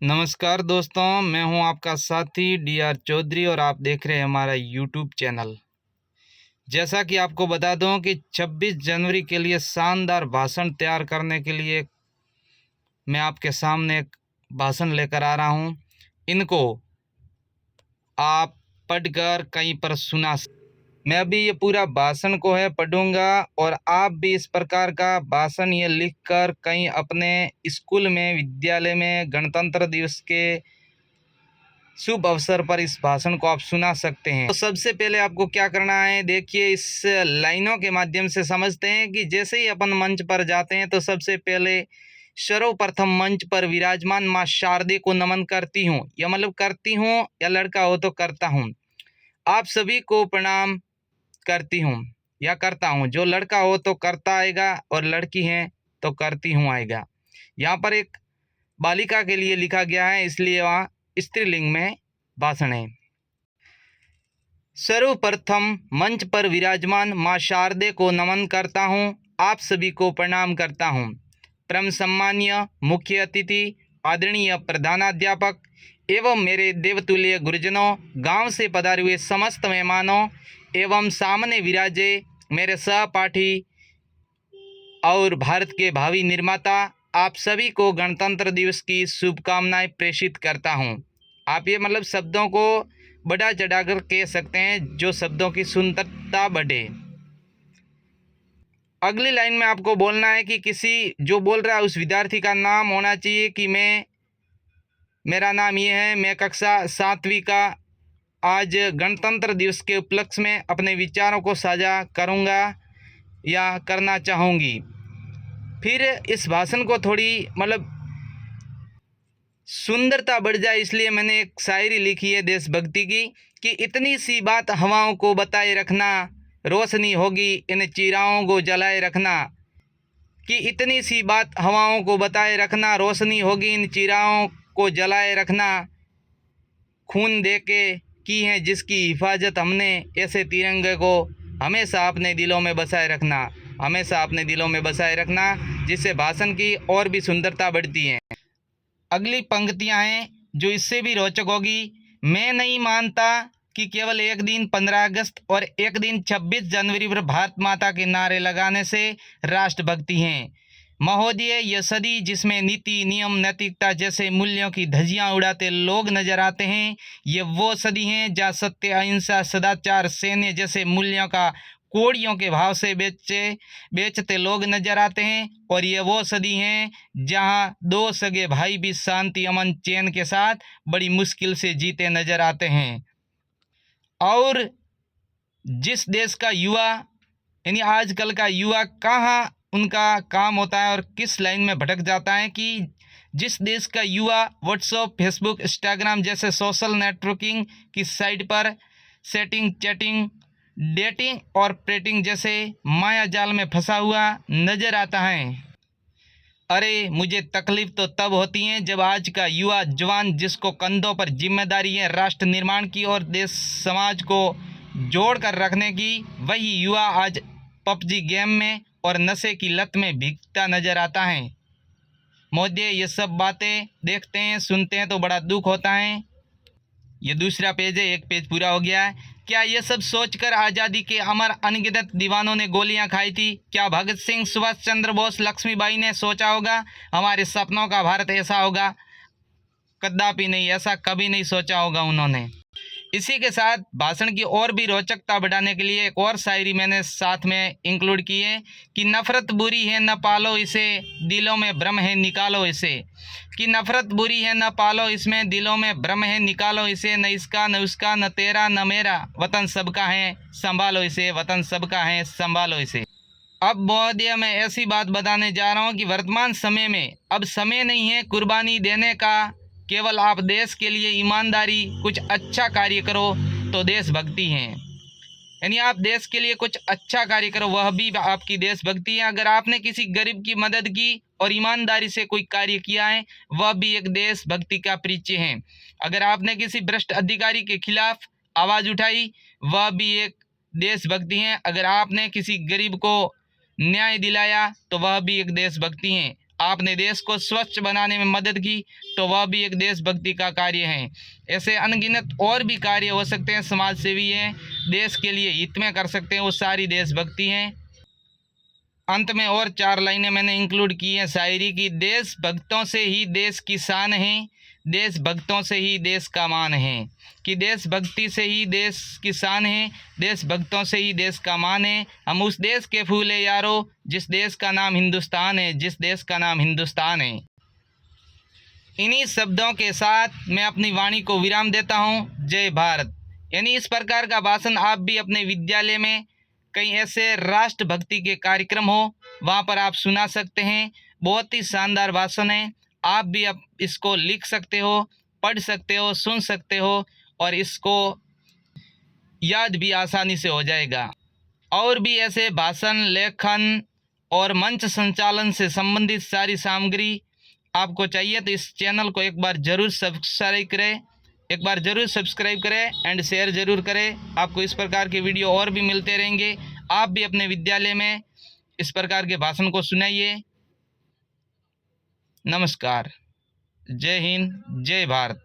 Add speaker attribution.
Speaker 1: नमस्कार दोस्तों, मैं हूं आपका साथी डी.आर. चौधरी और आप देख रहे हैं हमारा यूट्यूब चैनल। जैसा कि आपको बता दूं कि 26 जनवरी के लिए शानदार भाषण तैयार करने के लिए मैं आपके सामने एक भाषण लेकर आ रहा हूं। इनको आप पढ़कर कहीं पर मैं अभी ये पूरा भाषण को है पढ़ूंगा और आप भी इस प्रकार का भाषण ये लिखकर कहीं अपने स्कूल में, विद्यालय में गणतंत्र दिवस के शुभ अवसर पर इस भाषण को आप सुना सकते हैं। तो सबसे पहले आपको क्या करना है, देखिए इस लाइनों के माध्यम से समझते हैं कि जैसे ही अपन मंच पर जाते हैं तो सबसे पहले सर्वप्रथम मंच पर विराजमान माँ शारदे को नमन करती हूँ, या मतलब करती हूँ, या लड़का हो तो करता हूँ। आप सभी को प्रणाम करती हूँ या करता हूँ। जो लड़का हो तो करता आएगा और लड़की है तो करती हूँ आएगा। यहाँ पर एक बालिका के लिए लिखा गया है, इसलिए वहाँ स्त्रीलिंग में भाषण है। सर्वप्रथम मंच पर विराजमान माँ शारदे को नमन करता हूँ, आप सभी को प्रणाम करता हूँ। परम सम्मानीय मुख्य अतिथि, आदरणीय प्रधानाध्यापक एवं मेरे देवतुल्य गुरुजनों, गांव से पधारे हुए समस्त मेहमानों एवं सामने विराजे मेरे सहपाठी और भारत के भावी निर्माता, आप सभी को गणतंत्र दिवस की शुभकामनाएं प्रेषित करता हूं। आप ये मतलब शब्दों को बढ़ा चढ़ाकर कह सकते हैं, जो शब्दों की सुंदरता बढ़े। अगली लाइन में आपको बोलना है कि किसी जो बोल रहा है उस विद्यार्थी का नाम होना चाहिए कि मेरा नाम ये है, मैं कक्षा 7वीं का आज गणतंत्र दिवस के उपलक्ष्य में अपने विचारों को साझा करूँगा या करना चाहूँगी। फिर इस भाषण को थोड़ी मतलब सुंदरता बढ़ जाए, इसलिए मैंने एक शायरी लिखी है देशभक्ति की कि इतनी सी बात हवाओं को बताए रखना, रोशनी होगी इन चिराओं को जलाए रखना। कि इतनी सी बात हवाओं को बताए रखना, रोशनी होगी इन चिराओं को जलाए रखना। खून दे के की है जिसकी हिफाजत हमने, ऐसे तिरंगे को हमेशा अपने दिलों में बसाए रखना, हमेशा अपने दिलों में बसाए रखना, जिससे भाषण की और भी सुंदरता बढ़ती है। अगली पंक्तियां हैं जो इससे भी रोचक होगी। मैं नहीं मानता कि केवल एक दिन 15 अगस्त और एक दिन 26 जनवरी पर भारत माता के नारे लगाने से राष्ट्रभक्ति है। महोदय, यह सदी जिसमें नीति, नियम, नैतिकता जैसे मूल्यों की धज्जियां उड़ाते लोग नजर आते हैं, ये वो सदी है जहाँ सत्य, अहिंसा, सदाचार, सैन्य जैसे मूल्यों का कोड़ियों के भाव से बेचते लोग नजर आते हैं। और ये वो सदी है जहाँ दो सगे भाई भी शांति, अमन, चैन के साथ बड़ी मुश्किल से जीते नजर आते हैं। और जिस देश का युवा, यानी आजकल का युवा, कहाँ उनका काम होता है और किस लाइन में भटक जाता है कि जिस देश का युवा व्हाट्सएप, फेसबुक, इंस्टाग्राम जैसे सोशल नेटवर्किंग की साइट पर सेटिंग, चैटिंग, डेटिंग और प्रेटिंग जैसे माया जाल में फंसा हुआ नजर आता है। अरे मुझे तकलीफ तो तब होती है जब आज का युवा जवान, जिसको कंधों पर जिम्मेदारी है राष्ट्र निर्माण की और देश समाज को जोड़ कर रखने की, वही युवा आज पबजी गेम में और नशे की लत में भीगता नजर आता है। महोदय, ये सब बातें देखते हैं, सुनते हैं तो बड़ा दुख होता है। ये दूसरा पेज है, एक पेज पूरा हो गया है। क्या ये सब सोचकर आज़ादी के अमर अनगिनत दीवानों ने गोलियां खाई थी? क्या भगत सिंह, सुभाष चंद्र बोस, लक्ष्मीबाई ने सोचा होगा हमारे सपनों का भारत ऐसा होगा? कदापि नहीं, ऐसा कभी नहीं सोचा होगा उन्होंने। इसी के साथ भाषण की और भी रोचकता बढ़ाने के लिए एक और शायरी मैंने साथ में इंक्लूड की है कि नफरत बुरी है न पालो इसे, दिलों में भ्रम है निकालो इसे। कि नफरत बुरी है न पालो इसमें, दिलों में भ्रम है निकालो इसे। न इसका न उसका न तेरा न मेरा, वतन सबका है संभालो इसे, वतन सबका है संभालो इसे। अब महोदय, मैं ऐसी बात बताने जा रहा हूँ कि वर्तमान समय में अब समय नहीं है कुर्बानी देने का, केवल आप देश के लिए ईमानदारी कुछ अच्छा कार्य करो तो देशभक्ति है। यानी आप देश के लिए कुछ अच्छा कार्य करो, वह भी आपकी देशभक्ति है। अगर आपने किसी गरीब की मदद की और ईमानदारी से कोई कार्य किया है, वह भी एक देशभक्ति का परिचय है। अगर आपने किसी भ्रष्ट अधिकारी के खिलाफ आवाज़ उठाई, वह भी एक देशभक्ति है। अगर आपने किसी गरीब को न्याय दिलाया तो वह भी एक देशभक्ति है। आपने देश को स्वच्छ बनाने में मदद की तो वह भी एक देशभक्ति का कार्य है। ऐसे अनगिनत और भी कार्य हो सकते हैं, समाज सेवी हैं, देश के लिए हित में कर सकते हैं, वो सारी देशभक्ति हैं। अंत में और 4 लाइनें मैंने इंक्लूड की हैं शायरी की। देशभक्तों से ही देश की शान है, देशभक्तों से ही देश का मान है। कि देशभक्ति से ही देश की शान है, देशभक्तों से ही देश का मान है। हम उस देश के फूल है यारो, जिस देश का नाम हिंदुस्तान है, जिस देश का नाम हिंदुस्तान है। इन्हीं शब्दों के साथ मैं अपनी वाणी को विराम देता हूँ। जय भारत। यानी इस प्रकार का भाषण आप भी अपने विद्यालय में कहीं ऐसे राष्ट्रभक्ति के कार्यक्रम हो वहाँ पर आप सुना सकते हैं। बहुत ही शानदार भाषण है। आप भी अब इसको लिख सकते हो, पढ़ सकते हो, सुन सकते हो और इसको याद भी आसानी से हो जाएगा। और भी ऐसे भाषण, लेखन और मंच संचालन से संबंधित सारी सामग्री आपको चाहिए तो इस चैनल को एक बार ज़रूर सब्सक्राइब करें एंड शेयर ज़रूर करें। आपको इस प्रकार के वीडियो और भी मिलते रहेंगे। आप भी अपने विद्यालय में इस प्रकार के भाषण को सुनाइए। नमस्कार। जय हिंद, जय भारत।